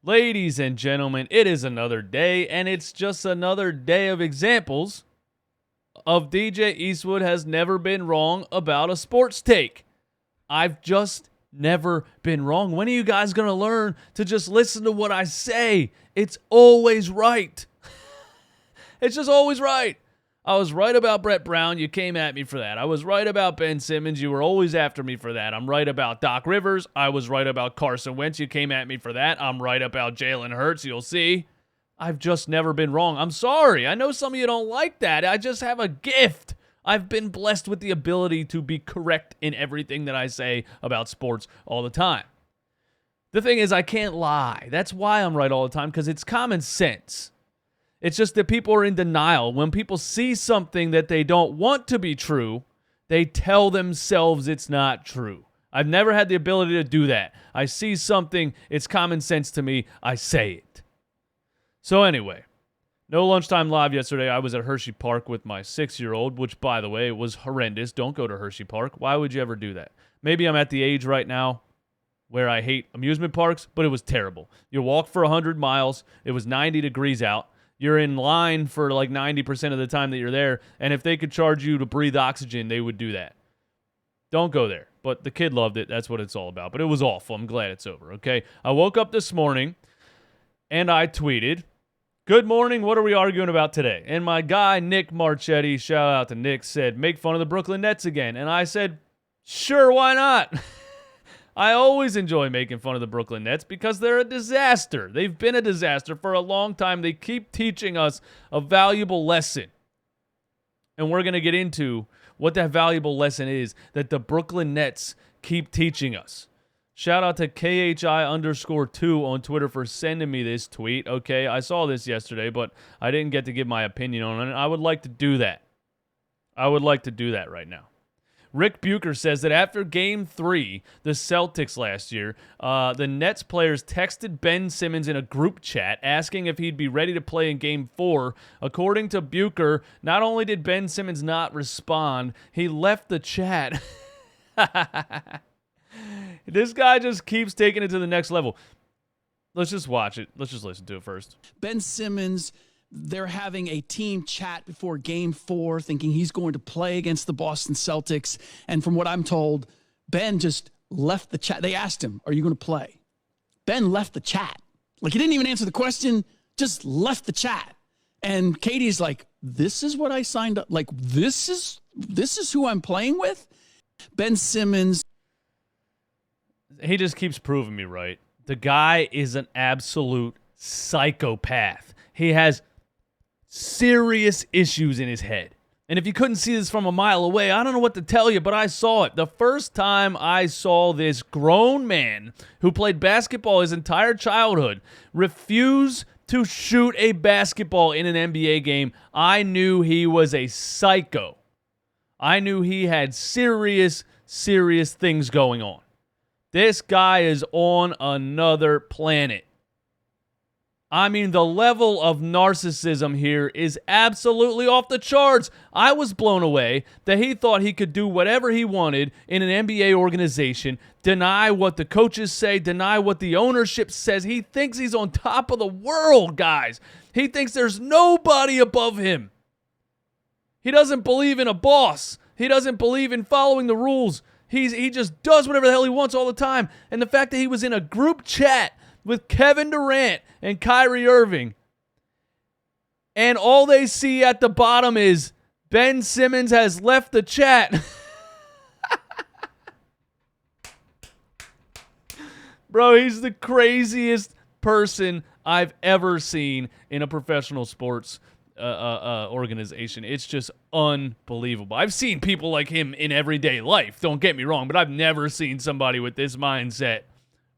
Ladies and gentlemen, it is another day, and it's just another day of examples of DJ Eastwood has never been wrong about a sports take. I've just never been wrong. When are you guys going to learn to just listen to what I say? It's always right. It's just always right. I was right about Brett Brown. You came at me for that. I was right about Ben Simmons. You were always after me for that. I'm right about Doc Rivers. I was right about Carson Wentz. You came at me for that. I'm right about Jalen Hurts. You'll see. I've just never been wrong. I'm sorry. I know some of you don't like that. I just have a gift. I've been blessed with the ability to be correct in everything that I say about sports all the time. The thing is, I can't lie. That's why I'm right all the time, because it's common sense. It's just that people are in denial. When people see something that they don't want to be true, they tell themselves it's not true. I've never had the ability to do that. I see something, it's common sense to me, I say it. So anyway, no lunchtime live yesterday. I was at Hershey Park with my 6-year-old, which, by the way, was horrendous. Don't go to Hershey Park. Why would you ever do that? Maybe I'm at the age right now where I hate amusement parks, but it was terrible. You walk for 100 miles. It was 90 degrees out. You're in line for like 90% of the time that you're there, and if they could charge you to breathe oxygen, they would do that. Don't go there. But the kid loved it. That's what it's all about. But it was awful. I'm glad it's over, okay? I woke up this morning, and I tweeted, "Good morning, what are we arguing about today?" And my guy, Nick Marchetti, shout out to Nick, said, "Make fun of the Brooklyn Nets again." And I said, sure, why not? I always enjoy making fun of the Brooklyn Nets because they're a disaster. They've been a disaster for a long time. They keep teaching us a valuable lesson. And we're going to get into what that valuable lesson is that the Brooklyn Nets keep teaching us. Shout out to KHI_2 on Twitter for sending me this tweet. Okay, I saw this yesterday, but I didn't get to give my opinion on it. I would like to do that. I would like to do that right now. Rick Bucher says that after Game 3, the Celtics last year, the Nets players texted Ben Simmons in a group chat asking if he'd be ready to play in Game 4. According to Bucher, not only did Ben Simmons not respond, he left the chat. This guy just keeps taking it to the next level. Let's just watch it. Let's just listen to it first. Ben Simmons, they're having a team chat before Game 4, thinking he's going to play against the Boston Celtics. And from what I'm told, Ben just left the chat. They asked him, "Are you going to play?" Ben left the chat. Like, he didn't even answer the question, just left the chat. And Katie's like, "This is what I signed up. Like, this is who I'm playing with?" Ben Simmons. He just keeps proving me right. The guy is an absolute psychopath. He has serious issues in his head. And if you couldn't see this from a mile away, I don't know what to tell you, but I saw it. The first time I saw this grown man who played basketball his entire childhood refuse to shoot a basketball in an NBA game, I knew he was a psycho. I knew he had serious things going on. This guy is on another planet. I mean, the level of narcissism here is absolutely off the charts. I was blown away that he thought he could do whatever he wanted in an NBA organization, deny what the coaches say, deny what the ownership says. He thinks he's on top of the world, guys. He thinks there's nobody above him. He doesn't believe in a boss. He doesn't believe in following the rules. He just does whatever the hell he wants all the time. And the fact that he was in a group chat with Kevin Durant and Kyrie Irving, and all they see at the bottom is Ben Simmons has left the chat. Bro, he's the craziest person I've ever seen in a professional sports organization. It's just unbelievable. I've seen people like him in everyday life, don't get me wrong, but I've never seen somebody with this mindset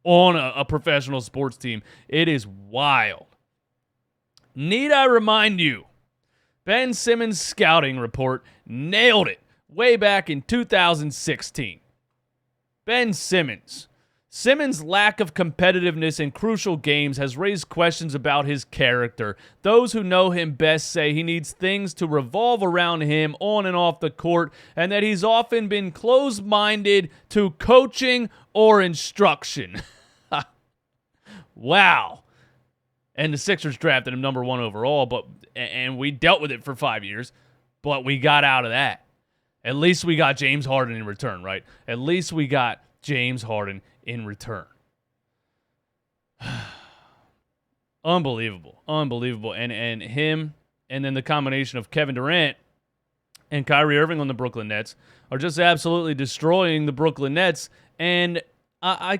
on a professional sports team. It is wild. Need I remind you, Ben Simmons' scouting report nailed it way back in 2016. Ben Simmons. Simmons' lack of competitiveness in crucial games has raised questions about his character. Those who know him best say he needs things to revolve around him on and off the court, and that he's often been closed-minded to coaching or instruction. Wow. And the Sixers drafted him number 1 overall, and we dealt with it for 5 years, but we got out of that. At least we got James Harden in return, right? At least we got James Harden in return. Unbelievable. And him, and then the combination of Kevin Durant and Kyrie Irving on the Brooklyn Nets are just absolutely destroying the Brooklyn Nets. And I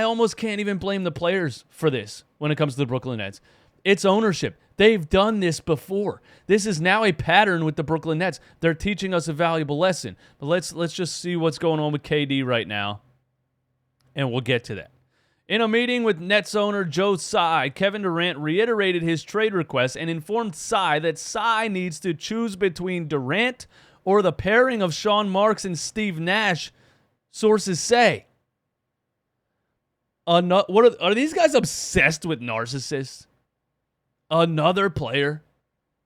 almost can't even blame the players for this when it comes to the Brooklyn Nets. It's ownership. They've done this before. This is now a pattern with the Brooklyn Nets. They're teaching us a valuable lesson. But let's just see what's going on with KD right now, and we'll get to that. In a meeting with Nets owner Joe Tsai, Kevin Durant reiterated his trade request and informed Tsai that Tsai needs to choose between Durant or the pairing of Sean Marks and Steve Nash, sources say. Are these guys obsessed with narcissists? Another player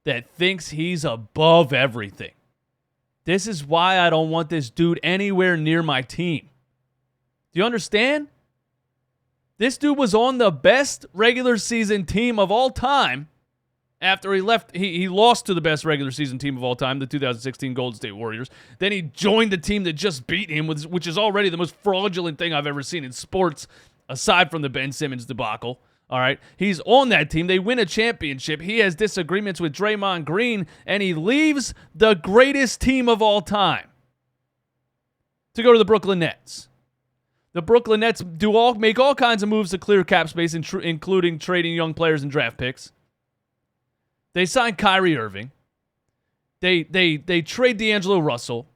that thinks he's above everything. This is why I don't want this dude anywhere near my team. Do you understand? This dude was on the best regular season team of all time after he left. He lost to the best regular season team of all time, the 2016 Golden State Warriors. Then he joined the team that just beat him, which is already the most fraudulent thing I've ever seen in sports, aside from the Ben Simmons debacle. All right, he's on that team. They win a championship. He has disagreements with Draymond Green, and he leaves the greatest team of all time to go to the Brooklyn Nets. The Brooklyn Nets make all kinds of moves to clear cap space, including trading young players and draft picks. They sign Kyrie Irving. They trade D'Angelo Russell.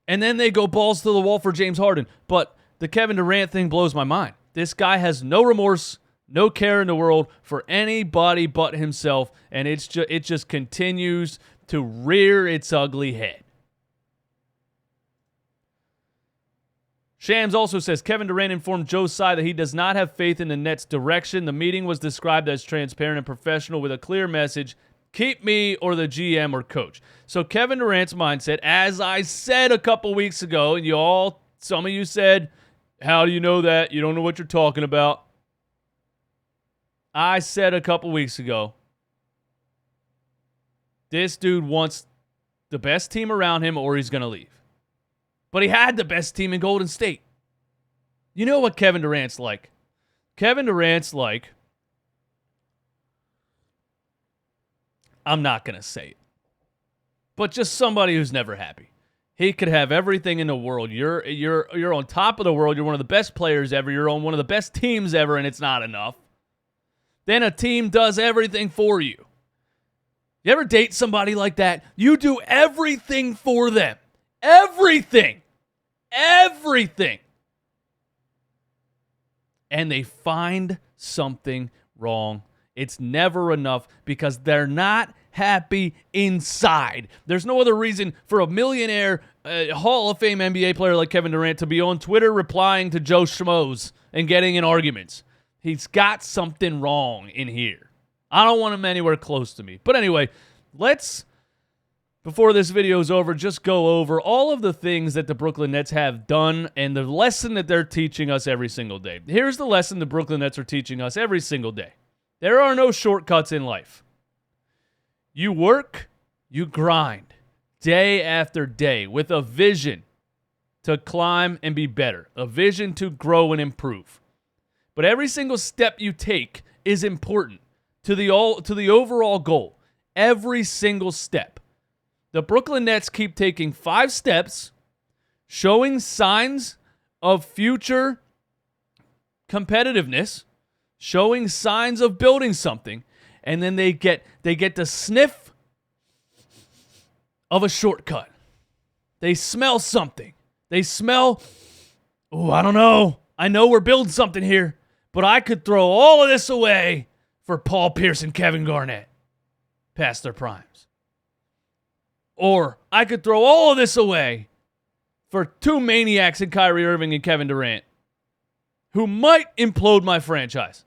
And then they go balls to the wall for James Harden. But the Kevin Durant thing blows my mind. This guy has no remorse, no care in the world for anybody but himself, and it just continues to rear its ugly head. Shams also says Kevin Durant informed Joe Tsai that he does not have faith in the Nets' direction. The meeting was described as transparent and professional with a clear message: keep me or the GM or coach. So Kevin Durant's mindset, as I said a couple weeks ago, and some of you said, how do you know that? You don't know what you're talking about. I said a couple weeks ago, this dude wants the best team around him or he's going to leave. But he had the best team in Golden State. You know what Kevin Durant's like? Kevin Durant's like, I'm not going to say it, but just somebody who's never happy. He could have everything in the world. You're on top of the world. You're one of the best players ever. You're on one of the best teams ever, and it's not enough. Then a team does everything for you. You ever date somebody like that? You do everything for them. Everything. And they find something wrong. It's never enough because they're not happy inside. There's no other reason for a millionaire Hall of Fame NBA player like Kevin Durant to be on Twitter replying to Joe Schmoes and getting in arguments. He's got something wrong in here. I don't want him anywhere close to me. But anyway, let's, before this video is over, just go over all of the things that the Brooklyn Nets have done and the lesson that they're teaching us every single day. Here's the lesson the Brooklyn Nets are teaching us every single day. There are no shortcuts in life. You work, you grind, day after day, with a vision to climb and be better, a vision to grow and improve. But every single step you take is important to the overall goal. Every single step. The Brooklyn Nets keep taking 5 steps, showing signs of future competitiveness, showing signs of building something, and then they get the sniff of a shortcut. They smell something. They smell, I don't know. I know we're building something here, but I could throw all of this away for Paul Pierce and Kevin Garnett past their primes. Or I could throw all of this away for 2 maniacs in Kyrie Irving and Kevin Durant who might implode my franchise.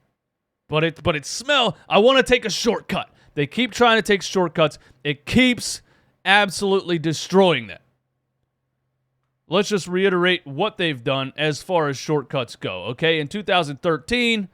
But it smell. I want to take a shortcut. They keep trying to take shortcuts. It keeps absolutely destroying them. Let's just reiterate what they've done as far as shortcuts go. Okay, in 2013,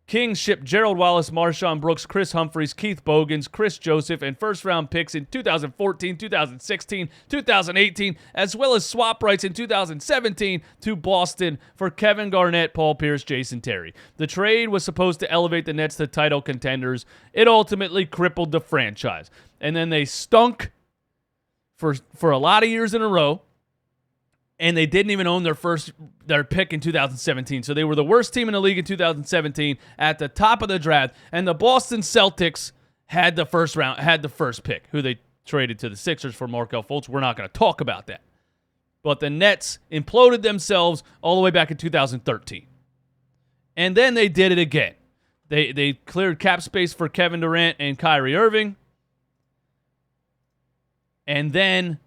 Kings shipped Gerald Wallace, Marshawn Brooks, Chris Humphries, Keith Bogans, Chris Joseph, and first-round picks in 2014, 2016, 2018, as well as swap rights in 2017 to Boston for Kevin Garnett, Paul Pierce, Jason Terry. The trade was supposed to elevate the Nets to title contenders. It ultimately crippled the franchise. And then they stunk for a lot of years in a row. And they didn't even own their pick in 2017. So they were the worst team in the league in 2017 at the top of the draft. And the Boston Celtics had the first pick, who they traded to the Sixers for Markelle Fultz. We're not going to talk about that. But the Nets imploded themselves all the way back in 2013. And then they did it again. They cleared cap space for Kevin Durant and Kyrie Irving. And then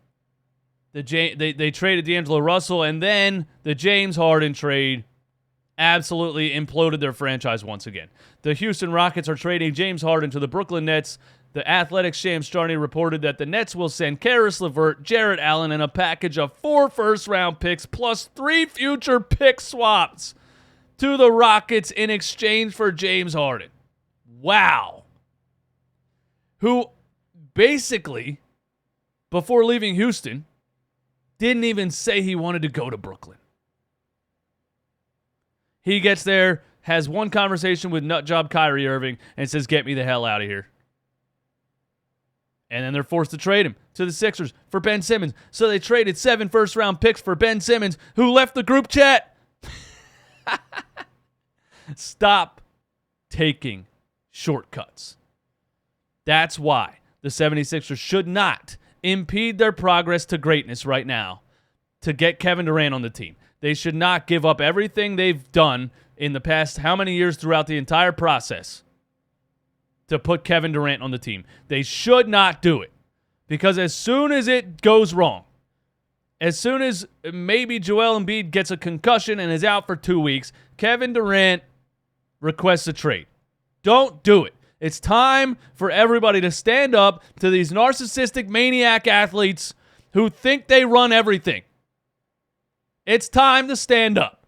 they traded D'Angelo Russell, and then the James Harden trade absolutely imploded their franchise once again. The Houston Rockets are trading James Harden to the Brooklyn Nets. The Athletic Shams Charney reported that the Nets will send Karis LeVert, Jarrett Allen, and a package of 4 first-round picks plus 3 future pick swaps to the Rockets in exchange for James Harden. Wow. Who basically, before leaving Houston, didn't even say he wanted to go to Brooklyn. He gets there, has one conversation with nutjob Kyrie Irving, and says, "Get me the hell out of here." And then they're forced to trade him to the Sixers for Ben Simmons. So they traded 7 first-round picks for Ben Simmons, who left the group chat. Stop taking shortcuts. That's why the 76ers should not impede their progress to greatness right now to get Kevin Durant on the team. They should not give up everything they've done in the past how many years throughout the entire process to put Kevin Durant on the team. They should not do it, because as soon as it goes wrong, as soon as maybe Joel Embiid gets a concussion and is out for 2 weeks, Kevin Durant requests a trade. Don't do it. It's time for everybody to stand up to these narcissistic maniac athletes who think they run everything. It's time to stand up.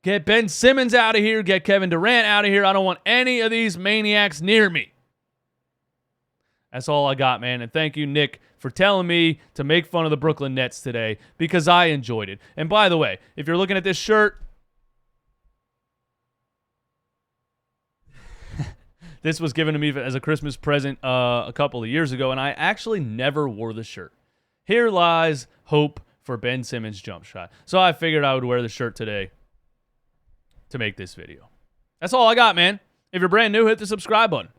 Get Ben Simmons out of here. Get Kevin Durant out of here. I don't want any of these maniacs near me. That's all I got, man. And thank you, Nick, for telling me to make fun of the Brooklyn Nets today, because I enjoyed it. And by the way, if you're looking at this shirt, this was given to me as a Christmas present a couple of years ago, and I actually never wore the shirt. Here lies hope for Ben Simmons' jump shot. So I figured I would wear the shirt today to make this video. That's all I got, man. If you're brand new, hit the subscribe button.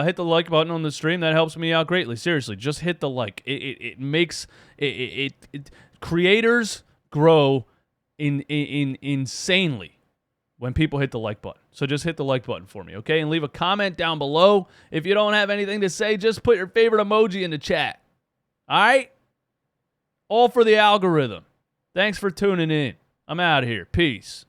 Hit the like button on the stream. That helps me out greatly. Seriously, just hit the like. It makes creators grow insanely when people hit the like button. So just hit the like button for me, okay? And leave a comment down below. If you don't have anything to say, just put your favorite emoji in the chat. All right? All for the algorithm. Thanks for tuning in. I'm out of here. Peace.